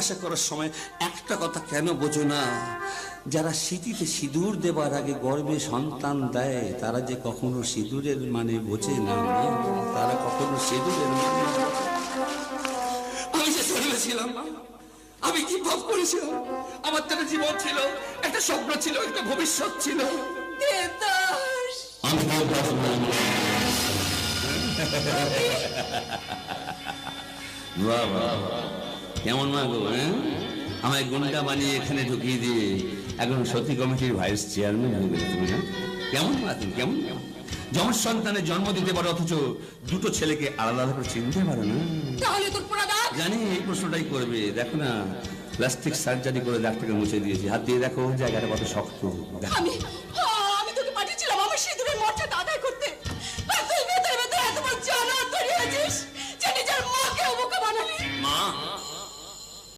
জিজ্ঞাসা করার সময় একটা কথা কেন বোঝো না? যারা স্মৃতিতে সিঁদুর দেবার আগে গর্ভে সন্তান দেয় তারা যে কখনো সিঁদুরের মানে বোঝে না, তারা কখনো সিঁদুরের মানে। আমি যে ছেড়েছিলাম, আমি কি ভাব করেছিলাম? আমার তো একটা জীবন ছিল, একটা স্বপ্ন ছিল, একটা ভবিষ্যৎ ছিল। কেমন মা গো? আমায় গুন্ডা বানিয়ে এখানে ঢুকিয়ে দিয়ে এখন সতী কমিটির ভাইস চেয়ারম্যান হয়ে গেলে তুমি, না? কেমন মা তুমি? কেমন কেমন যমজ সন্তানের জন্ম দিতে পারো অথচ দুটো ছেলেকে আলাদা আলাদা করে চিনতে পারো না? তাহলে তোর প্রদান জানি এই প্রশ্নটাই করবে। দেখো না, প্লাস্টিক সার্জারি করে দাগটাকে মুছে দিয়েছি, হাত দিয়ে দেখো জায়গাটা কত শক্ত। আমি